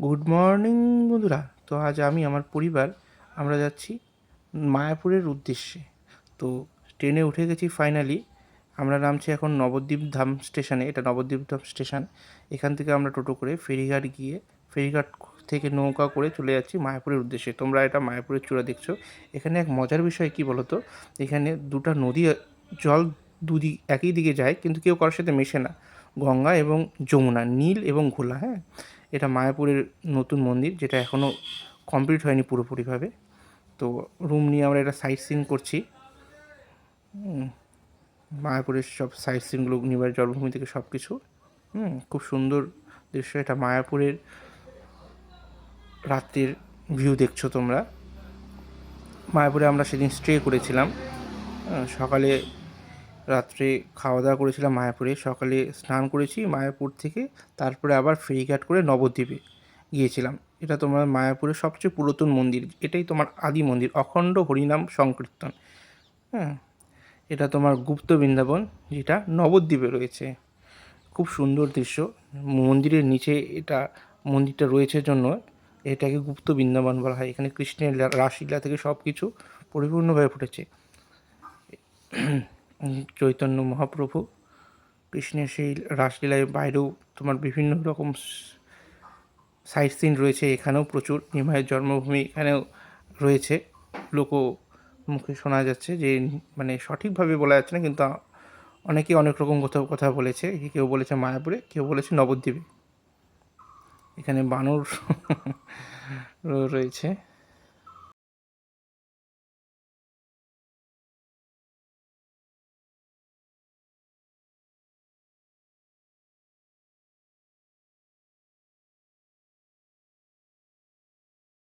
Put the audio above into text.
Good morning বন্ধুরা। তো আজ আমি আমার পরিবার আমরা যাচ্ছি মায়াপুরের উদ্দেশ্যে। তো ট্রেনে উঠে গেছি ফাইনালি। আমরা নামছি এখন নবদ্বীপ ধাম স্টেশনে। এটা নবদ্বীপ ধাম স্টেশন। এখান থেকে আমরা টোটো করে ফেরিঘাট গিয়ে ফেরিঘাট থেকে নৌকা করে চলে যাচ্ছি মায়াপুরের উদ্দেশ্যে। তোমরা এটা মায়াপুরের চূড়া দেখছো। এখানে এক মজার বিষয় কী বলো তো, এখানে দুটো নদী জল দুদিক একই দিকে যায়, কিন্তু কেউ কারোর সাথে মেশে না। গঙ্গা এবং যমুনা, নীল এবং ঘোলা। হ্যাঁ, এটা মায়াপুরের নতুন মন্দির, যেটা এখনও কমপ্লিট হয়নি পুরোপুরিভাবে। তো রুম নিয়ে আমরা এটা সাইট সিন করছি। মায়াপুরের সব সাইট সিনগুলো, নিমাইয়ের জন্মভূমি থেকে সব কিছু। খুব সুন্দর দৃশ্য। এটা মায়াপুরের রাত্রির ভিউ দেখছো তোমরা। মায়াপুরে আমরা সেদিন স্টে করেছিলাম। সকালে রাত্রে খাওয়া দাওয়া করেছিলাম মায়াপুরে, সকালে স্নান করেছি মায়াপুর থেকে, তারপরে আবার ফেরিঘাট করে নবদ্বীপে গিয়েছিলাম। এটা তোমার মায়াপুরের সবচেয়ে পুরাতন মন্দির, এটাই তোমার আদি মন্দির, অখণ্ড হরিনাম সংকীর্তন। হ্যাঁ, এটা তোমার গুপ্ত বৃন্দাবন, যেটা নবদ্বীপে রয়েছে। খুব সুন্দর দৃশ্য। মন্দিরের নিচে এটা মন্দিরটা রয়েছে জন্য এটাকে গুপ্ত বৃন্দাবন বলা হয়। এখানে কৃষ্ণের রাসলীলা থেকে সব কিছু পরিপূর্ণভাবে ফুটেছে। চৈতন্য মহাপ্রভু কৃষ্ণের সেই রাসলীলায় বাইরেও তোমার বিভিন্ন রকম সাইট সিন রয়েছে। এখানেও প্রচুর, নিমাইয়ের জন্মভূমি এখানেও রয়েছে। লোক মুখে শোনা যাচ্ছে যে, মানে সঠিকভাবে বলা যাচ্ছে না, কিন্তু অনেকে অনেক রকম কথা বলেছে। কেউ বলেছে মায়াপুরে, কেউ বলেছে নবদ্বীপে। এখানে বানর রয়েছে।